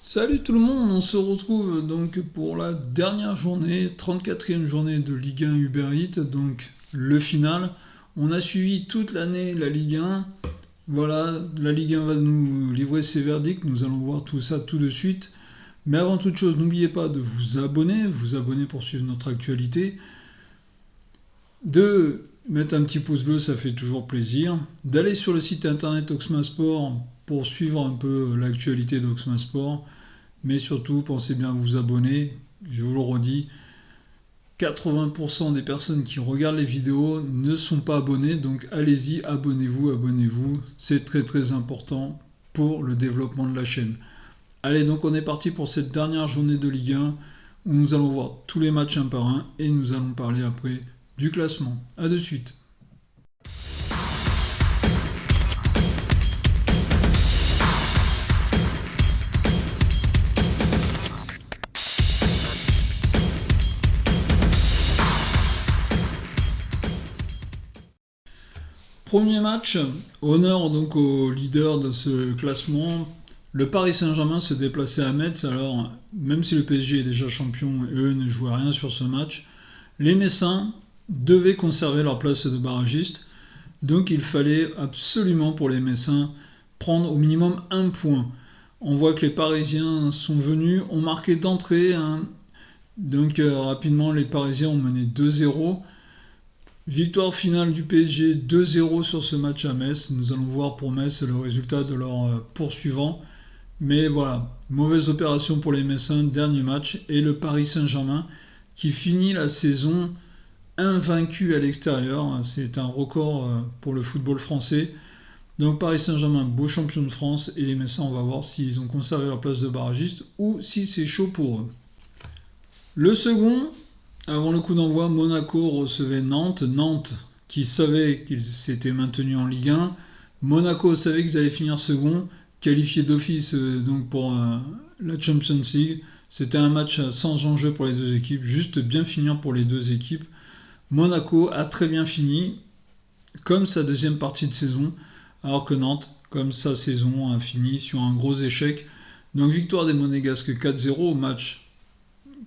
Salut tout le monde, on se retrouve donc pour la dernière journée, 34e journée de Ligue 1 Uber Eats, donc le final. On a suivi toute l'année la Ligue 1. Voilà, la Ligue 1 va nous livrer ses verdicts, nous allons voir tout ça tout de suite. Mais avant toute chose, n'oubliez pas de vous abonner pour suivre notre actualité, de mettre un petit pouce bleu, ça fait toujours plaisir, d'aller sur le site internet Oxma Sport pour suivre un peu l'actualité d'Oxma Sport. Mais surtout, pensez bien à vous abonner. Je vous le redis, 80% des personnes qui regardent les vidéos ne sont pas abonnées. Donc allez-y, abonnez-vous, abonnez-vous. C'est très très important pour le développement de la chaîne. Allez, donc on est parti pour cette dernière journée de Ligue 1 où nous allons voir tous les matchs un par un et nous allons parler après du classement. A de suite. Premier match, honneur donc au leader de ce classement. Le Paris Saint-Germain se déplaçait à Metz, alors même si le PSG est déjà champion et eux ne jouaient rien sur ce match, les Messins devaient conserver leur place de barragiste, donc il fallait absolument pour les Messins prendre au minimum un point. On voit que les Parisiens sont venus, ont marqué d'entrée, donc rapidement les Parisiens ont mené 2-0. Victoire finale du PSG 2-0 sur ce match à Metz. Nous allons voir pour Metz le résultat de leur poursuivant. Mais voilà, mauvaise opération pour les Messins, dernier match. Et le Paris Saint-Germain qui finit la saison invaincu à l'extérieur. C'est un record pour le football français. Donc Paris Saint-Germain, beau champion de France. Et les Messins, on va voir s'ils ont conservé leur place de barragiste ou si c'est chaud pour eux. Le second, avant le coup d'envoi, Monaco recevait Nantes. Nantes qui savait qu'ils s'étaient maintenus en Ligue 1. Monaco savait qu'ils allaient finir second, qualifié d'office donc pour la Champions League. C'était un match sans enjeu pour les deux équipes, juste bien finir pour les deux équipes. Monaco a très bien fini, comme sa deuxième partie de saison, alors que Nantes, comme sa saison, a fini sur un gros échec. Donc victoire des Monégasques 4-0 au match,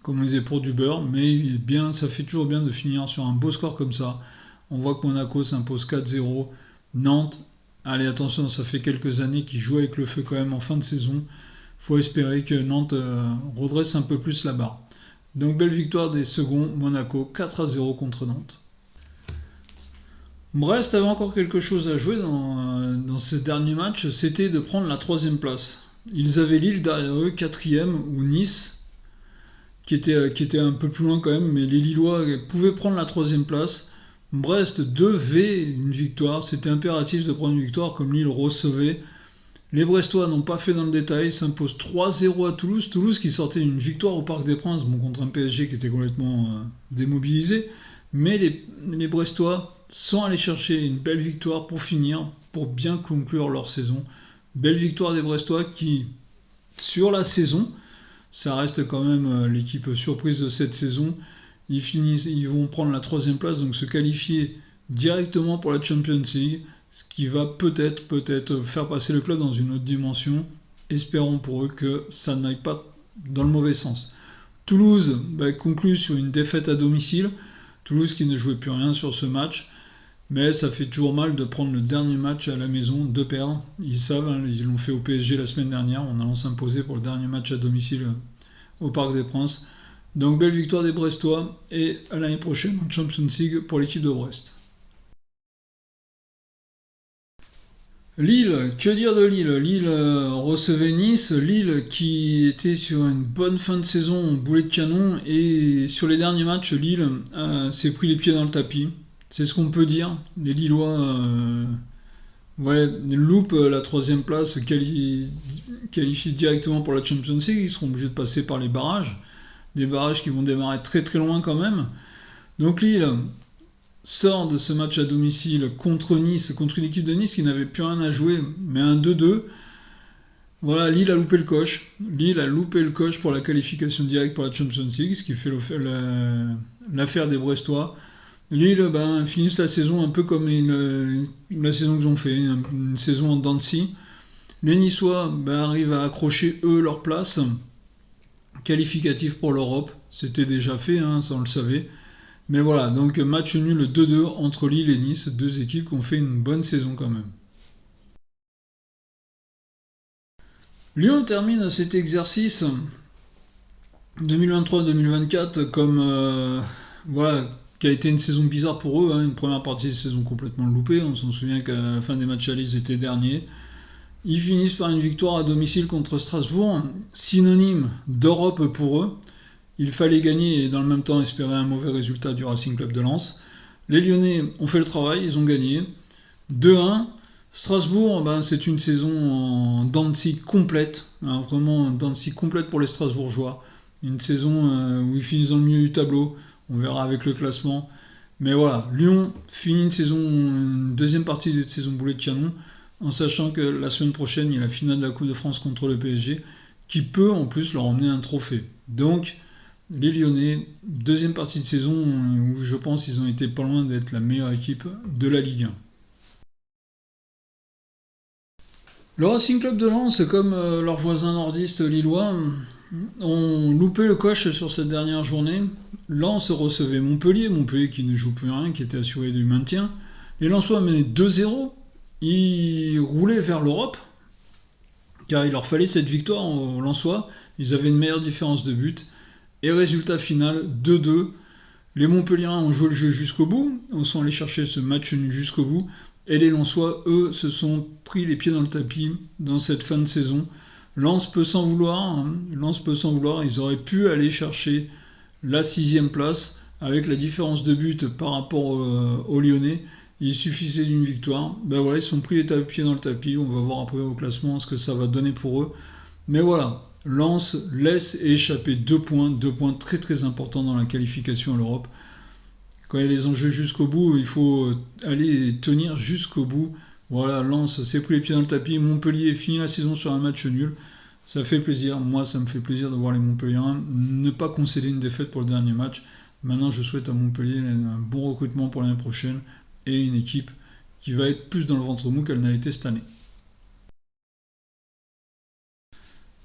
comme on disait, pour du beurre, mais bien, ça fait toujours bien de finir sur un beau score comme ça. On voit que Monaco s'impose 4-0. Nantes, allez attention, ça fait quelques années qu'ils jouent avec le feu quand même en fin de saison. Faut espérer que Nantes redresse un peu plus la barre. Donc belle victoire des seconds, Monaco 4-0 contre Nantes. Brest avait encore quelque chose à jouer dans ce dernier match, c'était de prendre la troisième place. Ils avaient Lille derrière eux, quatrième, ou Nice, qui était un peu plus loin quand même, mais les Lillois pouvaient prendre la troisième place. Brest devait une victoire, c'était impératif de prendre une victoire comme Lille recevait. Les Brestois n'ont pas fait dans le détail, s'imposent 3-0 à Toulouse. Toulouse qui sortait une victoire au Parc des Princes, bon, contre un PSG qui était complètement démobilisé. Mais les Brestois sont allés chercher une belle victoire pour finir, pour bien conclure leur saison. Belle victoire des Brestois qui, sur la saison, ça reste quand même l'équipe surprise de cette saison. Ils vont prendre la troisième place, donc se qualifier directement pour la Champions League, ce qui va peut-être faire passer le club dans une autre dimension. Espérons pour eux que ça n'aille pas dans le mauvais sens. Toulouse conclut sur une défaite à domicile. Toulouse qui ne jouait plus rien sur ce match. Mais ça fait toujours mal de prendre le dernier match à la maison, de perdre. Ils savent, ils l'ont fait au PSG la semaine dernière, en allant s'imposer pour le dernier match à domicile au Parc des Princes. Donc belle victoire des Brestois et à l'année prochaine en Champions League pour l'équipe de Brest. Lille, que dire de Lille? Lille recevait Nice, Lille qui était sur une bonne fin de saison, boulet de canon, et sur les derniers matchs, Lille s'est pris les pieds dans le tapis. C'est ce qu'on peut dire. Les Lillois loupent la troisième place, qualifient directement pour la Champions League. Ils seront obligés de passer par les barrages. Des barrages qui vont démarrer très très loin quand même. Donc Lille sort de ce match à domicile contre Nice, contre une équipe de Nice qui n'avait plus rien à jouer, mais un 2-2. Voilà, Lille a loupé le coche. Lille a loupé le coche pour la qualification directe pour la Champions League, ce qui fait l'affaire des Brestois. Lille finissent la saison un peu comme la saison qu'ils ont fait, une saison en dents de scie. Les Niçois arrivent à accrocher eux leur place qualificative pour l'Europe. C'était déjà fait, ça on le savait. Mais voilà, donc match nul 2-2 entre Lille et Nice, deux équipes qui ont fait une bonne saison quand même. Lyon termine cet exercice 2023-2024 comme voilà, qui a été une saison bizarre pour eux, une première partie de saison complètement loupée. On s'en souvient qu'à la fin des matchs allés, ils étaient derniers. Ils finissent par une victoire à domicile contre Strasbourg, synonyme d'Europe pour eux. Il fallait gagner et dans le même temps espérer un mauvais résultat du Racing Club de Lens. Les Lyonnais ont fait le travail, ils ont gagné. 2-1. Strasbourg, c'est une saison en dents de scie complète, vraiment en dents de scie complète pour les Strasbourgeois. Une saison où ils finissent dans le milieu du tableau, on verra avec le classement. Mais voilà, Lyon finit une deuxième partie de saison boulet de canon, en sachant que la semaine prochaine, il y a la finale de la Coupe de France contre le PSG, qui peut en plus leur emmener un trophée. Donc, les Lyonnais, deuxième partie de saison où je pense qu'ils ont été pas loin d'être la meilleure équipe de la Ligue 1. Le Racing Club de Lens, comme leurs voisins nordistes lillois, ont loupé le coche sur cette dernière journée. Lens recevait Montpellier qui ne joue plus rien, qui était assuré du maintien. Les Lensois menaient 2-0. Ils roulaient vers l'Europe, car il leur fallait cette victoire aux Lensois. Ils avaient une meilleure différence de but. Et résultat final, 2-2. Les Montpelliérains ont joué le jeu jusqu'au bout, on sont allés chercher ce match nul jusqu'au bout. Et les Lensois, eux, se sont pris les pieds dans le tapis dans cette fin de saison. Lens peut s'en vouloir, ils auraient pu aller chercher la 6e place avec la différence de but par rapport aux Lyonnais. Il suffisait d'une victoire. Ils se sont pris les pieds dans le tapis, on va voir après au classement ce que ça va donner pour eux. Mais voilà, Lens laisse échapper 2 points très très importants dans la qualification à l'Europe. Quand il y a des enjeux jusqu'au bout, il faut aller tenir jusqu'au bout. Voilà, Lens s'est pris les pieds dans le tapis. Montpellier finit la saison sur un match nul. Ça fait plaisir. Moi, ça me fait plaisir de voir les Montpelliérains ne pas concéder une défaite pour le dernier match. Maintenant, je souhaite à Montpellier un bon recrutement pour l'année prochaine et une équipe qui va être plus dans le ventre mou qu'elle n'a été cette année.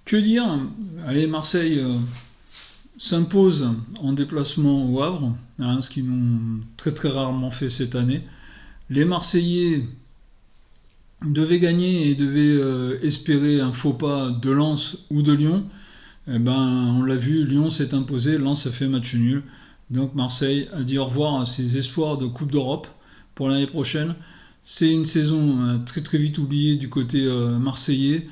Que dire ? Allez, Marseille s'impose en déplacement au Havre, ce qu'ils n'ont très très rarement fait cette année. Les Marseillais devaient gagner et devaient espérer un faux pas de Lens ou de Lyon. On l'a vu, Lyon s'est imposé, Lens a fait match nul. Donc Marseille a dit au revoir à ses espoirs de Coupe d'Europe pour l'année prochaine. C'est une saison très très vite oubliée du côté marseillais.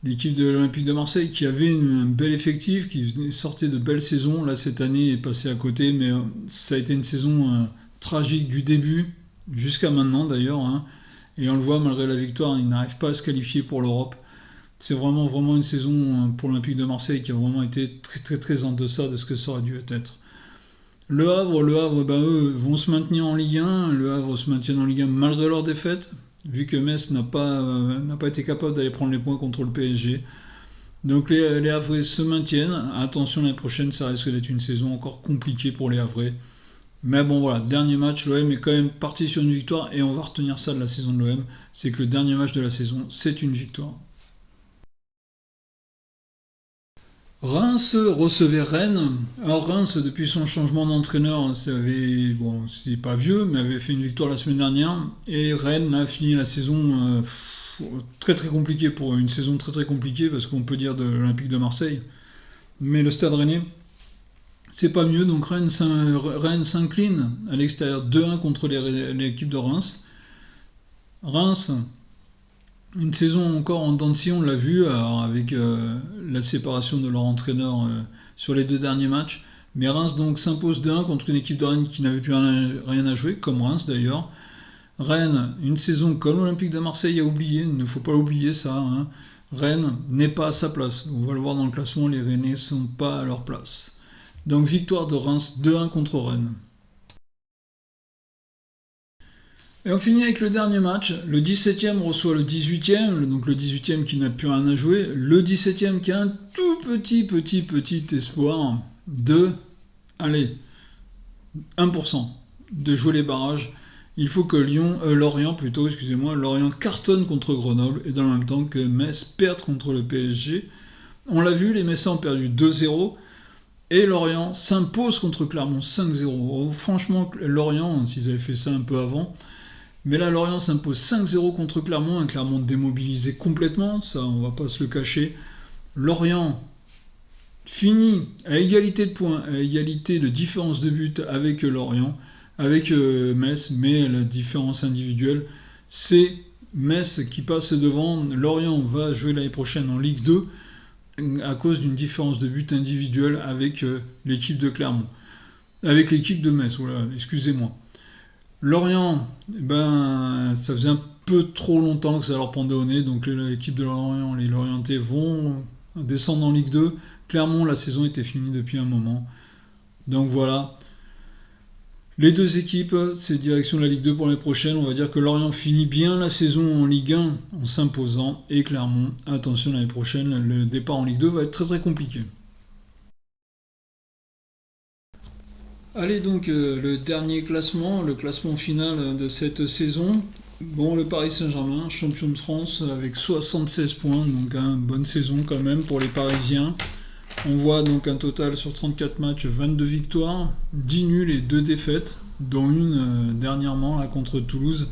L'équipe de l'Olympique de Marseille qui avait un bel effectif, qui sortait de belles saisons, là cette année est passée à côté, mais ça a été une saison tragique du début jusqu'à maintenant d'ailleurs. Et on le voit, malgré la victoire, ils n'arrivent pas à se qualifier pour l'Europe. C'est vraiment vraiment une saison pour l'Olympique de Marseille qui a vraiment été très très très en deçà de ce que ça aurait dû être. Le Havre, eux vont se maintenir en Ligue 1. Le Havre se maintient en Ligue 1 malgré leur défaite, vu que Metz n'a pas été capable d'aller prendre les points contre le PSG. Donc les Havrais se maintiennent. Attention, l'année prochaine, ça risque d'être une saison encore compliquée pour les Havrais. Mais bon voilà, dernier match, l'OM est quand même parti sur une victoire et on va retenir ça de la saison de l'OM, c'est que le dernier match de la saison, c'est une victoire. Reims recevait Rennes. Alors Reims, depuis son changement d'entraîneur, c'est pas vieux, mais avait fait une victoire la semaine dernière. Et Rennes a fini la saison très très compliquée pour eux. Une saison très très compliquée parce qu'on peut dire de l'Olympique de Marseille. Mais le Stade Rennais, c'est pas mieux. Donc Rennes s'incline à l'extérieur 2-1 contre l'équipe de Reims. Reims, une saison encore en dents de scie, on l'a vu, avec la séparation de leur entraîneur sur les 2 derniers matchs. Mais Reims donc s'impose 2-1 contre une équipe de Rennes qui n'avait plus rien à jouer, comme Reims d'ailleurs. Rennes, une saison comme l'Olympique de Marseille a oublié, il ne faut pas oublier ça. Rennes n'est pas à sa place. On va le voir dans le classement, les Rennais ne sont pas à leur place. Donc victoire de Reims 2-1 contre Rennes. Et on finit avec le dernier match. Le 17e reçoit le 18e, donc le 18e qui n'a plus rien à jouer. Le 17e qui a un tout petit espoir de, 1% de jouer les barrages. Il faut que Lorient cartonne contre Grenoble et dans le même temps que Metz perde contre le PSG. On l'a vu, les Messins ont perdu 2-0 et Lorient s'impose contre Clermont 5-0. Oh, franchement, Lorient, s'ils avaient fait ça un peu avant, mais là, Lorient s'impose 5-0 contre Clermont, un Clermont démobilisé complètement, ça on va pas se le cacher. Lorient finit à égalité de points, à égalité de différence de but avec Lorient, avec Metz, mais la différence individuelle, c'est Metz qui passe devant. Lorient va jouer l'année prochaine en Ligue 2 à cause d'une différence de but individuelle avec l'équipe de Clermont. Avec l'équipe de Metz, voilà, excusez-moi. Lorient, ça faisait un peu trop longtemps que ça leur pendait au nez, donc l'équipe de Lorient, les Lorientais vont descendre en Ligue 2. Clermont, la saison était finie depuis un moment. Donc voilà. Les deux équipes, c'est direction de la Ligue 2 pour l'année prochaine. On va dire que Lorient finit bien la saison en Ligue 1 en s'imposant. Et Clermont, attention l'année prochaine, le départ en Ligue 2 va être très très compliqué. Allez donc, le dernier classement, le classement final de cette saison. Bon, le Paris Saint-Germain, champion de France avec 76 points, donc une bonne saison quand même pour les Parisiens. On voit donc un total sur 34 matchs, 22 victoires, 10 nuls et 2 défaites, dont une dernièrement là, contre Toulouse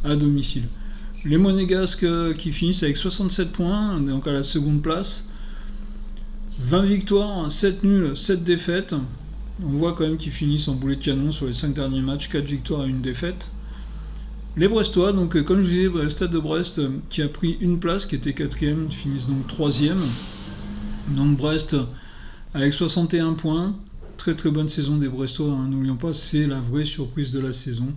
à domicile. Les Monégasques qui finissent avec 67 points, donc à la seconde place. 20 victoires, 7 nuls, 7 défaites. On voit quand même qu'ils finissent en boulet de canon sur les 5 derniers matchs, 4 victoires et 1 défaite. Les Brestois, donc comme je vous disais, le Stade de Brest qui a pris une place, qui était 4ème, finissent donc 3ème. Donc Brest avec 61 points, très très bonne saison des Brestois, hein, n'oublions pas, c'est la vraie surprise de la saison.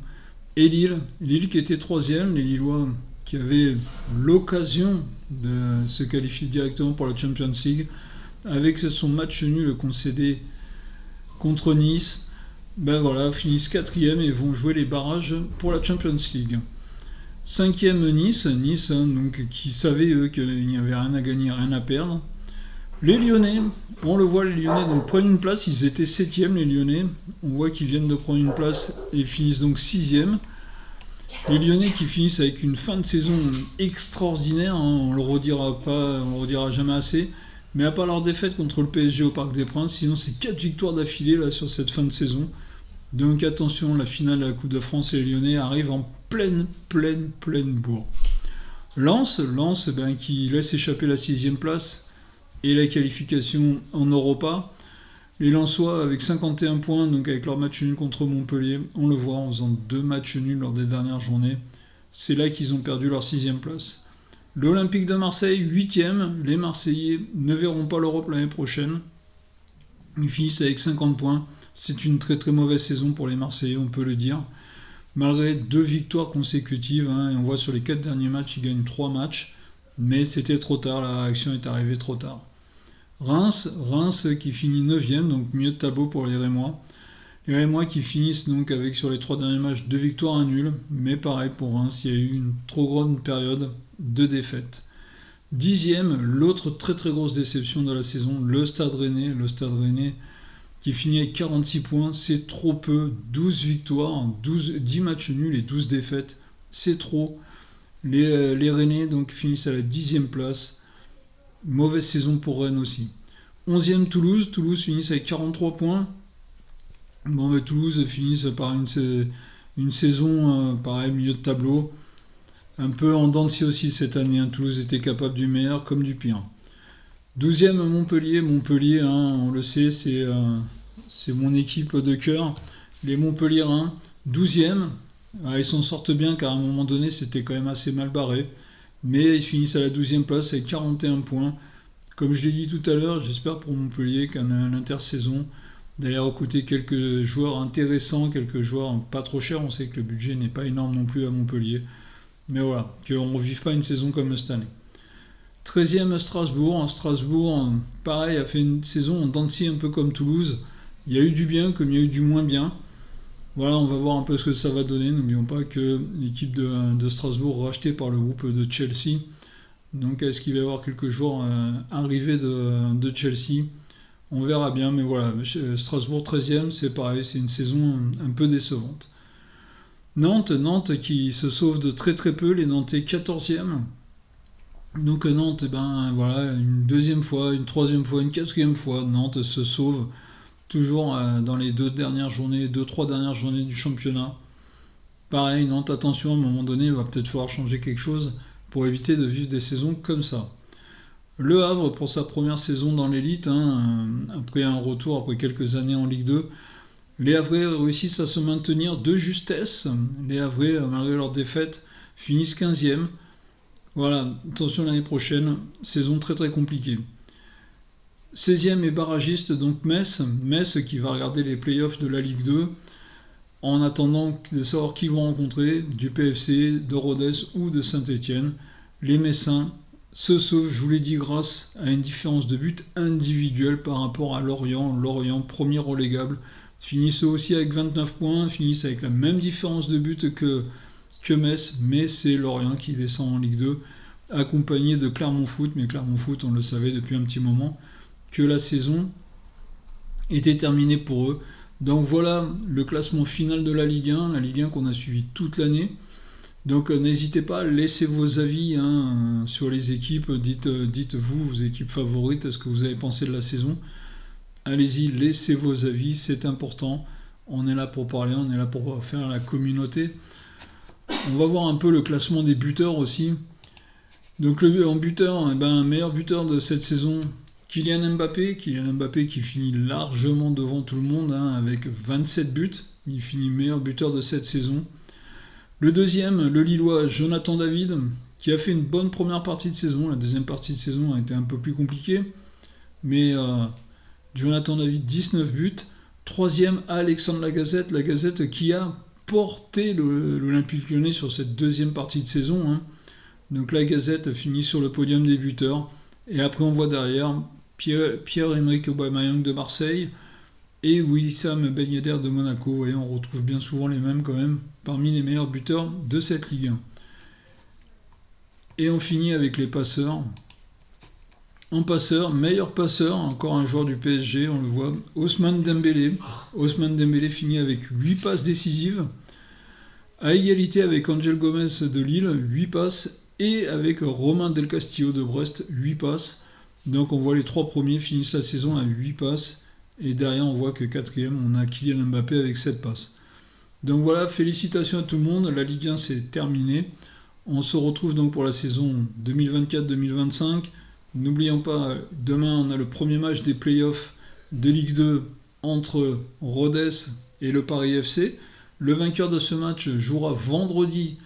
Et Lille qui était 3ème, les Lillois qui avaient l'occasion de se qualifier directement pour la Champions League, avec son match nul concédé contre Nice, finissent 4ème et vont jouer les barrages pour la Champions League. 5ème Nice, donc, qui savait eux qu'il n'y avait rien à gagner, rien à perdre. Les Lyonnais, on le voit, les Lyonnais donc, prennent une place, ils étaient 7ème les Lyonnais, on voit qu'ils viennent de prendre une place et finissent donc 6ème. Les Lyonnais qui finissent avec une fin de saison extraordinaire, hein, on le redira jamais assez. Mais à part leur défaite contre le PSG au Parc des Princes, sinon c'est 4 victoires d'affilée là, sur cette fin de saison. Donc attention, la finale de la Coupe de France et les Lyonnais arrivent en pleine bourre. Lens qui laisse échapper la 6ème place et la qualification en Europa. Les Lensois avec 51 points, donc avec leur match nul contre Montpellier, on le voit en faisant 2 matchs nuls lors des dernières journées. C'est là qu'ils ont perdu leur 6ème place. L'Olympique de Marseille, 8ème. Les Marseillais ne verront pas l'Europe l'année prochaine. Ils finissent avec 50 points. C'est une très très mauvaise saison pour les Marseillais, on peut le dire. Malgré 2 victoires consécutives, hein, et on voit sur les 4 derniers matchs, ils gagnent 3 matchs. Mais c'était trop tard, la réaction est arrivée trop tard. Reims qui finit 9ème, donc milieu de tableau pour les Rémois. Les Rémois qui finissent donc avec sur les 3 derniers matchs 2 victoires, 1 nul. Mais pareil pour Reims, il y a eu une trop grande période de défaites. 10ème, l'autre très très grosse déception de la saison, le Stade Rennais. Le Stade Rennais qui finit avec 46 points, c'est trop peu. 12 victoires, 10 matchs nuls et 12 défaites, c'est trop. Les Rennais donc finissent à la 10ème place. Mauvaise saison pour Rennes aussi. 11ème Toulouse finissent avec 43 points. Toulouse finissent par une saison pareil, milieu de tableau. Un peu en dents de scie aussi cette année, hein. Toulouse était capable du meilleur comme du pire. 12ème Montpellier, hein, on le sait, c'est mon équipe de cœur. Les Montpelliérains, 12ème, ils s'en sortent bien car à un moment donné c'était quand même assez mal barré. Mais ils finissent à la 12ème place avec 41 points. Comme je l'ai dit tout à l'heure, j'espère pour Montpellier qu'à l'intersaison, d'aller recruter quelques joueurs intéressants, quelques joueurs pas trop chers. On sait que le budget n'est pas énorme non plus à Montpellier. Mais voilà, qu'on ne revive pas une saison comme cette année. 13ème Strasbourg. Strasbourg, pareil, a fait une saison en dents de scie un peu comme Toulouse. Il y a eu du bien comme il y a eu du moins bien. Voilà, on va voir un peu ce que ça va donner. N'oublions pas que l'équipe de Strasbourg rachetée par le groupe de Chelsea. Donc est-ce qu'il va y avoir quelques jours arrivés de Chelsea? On verra bien, mais voilà, Strasbourg 13ème, c'est pareil, c'est une saison un peu décevante. Nantes qui se sauve de très très peu, les Nantais 14e. Donc Nantes, eh ben, voilà, une deuxième fois, une troisième fois, une quatrième fois, Nantes se sauve toujours dans les deux, trois dernières journées du championnat. Pareil, Nantes, attention, à un moment donné, il va peut-être falloir changer quelque chose pour éviter de vivre des saisons comme ça. Le Havre, pour sa première saison dans l'élite, après un retour, après quelques années en Ligue 2, les Havrais réussissent à se maintenir de justesse. Les Havrais, malgré leur défaite, finissent 15e. Voilà, attention l'année prochaine, saison très très compliquée. 16e et barragiste, donc Metz. Metz qui va regarder les playoffs de la Ligue 2 en attendant de savoir qui vont rencontrer, du PFC, de Rodez ou de Saint-Étienne. Les Messins se sauvent, je vous l'ai dit, grâce à une différence de but individuelle par rapport à Lorient. Lorient, premier relégable, finissent eux aussi avec 29 points, finissent avec la même différence de but que Metz, mais c'est Lorient qui descend en Ligue 2, accompagné de Clermont Foot, mais Clermont Foot, on le savait depuis un petit moment, que la saison était terminée pour eux. Donc voilà le classement final de la Ligue 1 qu'on a suivi toute l'année. Donc n'hésitez pas, laissez vos avis sur les équipes, dites-vous vos équipes favorites, ce que vous avez pensé de la saison. Allez-y, laissez vos avis, c'est important. On est là pour parler, on est là pour faire la communauté. On va voir un peu le classement des buteurs aussi. Donc en buteur, meilleur buteur de cette saison, Kylian Mbappé qui finit largement devant tout le monde avec 27 buts. Il finit meilleur buteur de cette saison. Le deuxième, le Lillois Jonathan David, qui a fait une bonne première partie de saison. La deuxième partie de saison a été un peu plus compliquée. Mais Jonathan David, 19 buts. Troisième, Alexandre Lagazette qui a porté l'Olympique Lyonnais sur cette deuxième partie de saison. Donc Lagazette finit sur le podium des buteurs. Et après on voit derrière Pierre-Emerick Aubameyang de Marseille et Wissam Ben Yedder de Monaco. Vous voyez, on retrouve bien souvent les mêmes quand même parmi les meilleurs buteurs de cette Ligue 1. Et on finit avec les passeurs. En passeur, meilleur passeur, encore un joueur du PSG, on le voit, Ousmane Dembélé. Ousmane Dembélé finit avec 8 passes décisives, à égalité avec Angel Gomez de Lille, 8 passes, et avec Romain Del Castillo de Brest, 8 passes. Donc on voit les 3 premiers finissent la saison à 8 passes, et derrière on voit que 4e, on a Kylian Mbappé avec 7 passes. Donc voilà, félicitations à tout le monde, la Ligue 1 c'est terminé. On se retrouve donc pour la saison 2024-2025. N'oublions pas, demain on a le premier match des playoffs de Ligue 2 entre Rodez et le Paris FC. Le vainqueur de ce match jouera vendredi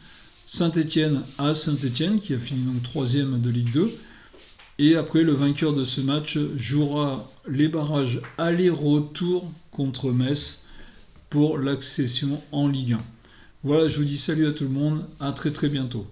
Saint-Étienne à Saint-Étienne, qui a fini donc 3e de Ligue 2. Et après, le vainqueur de ce match jouera les barrages aller-retour contre Metz pour l'accession en Ligue 1. Voilà, je vous dis salut à tout le monde, à très très bientôt.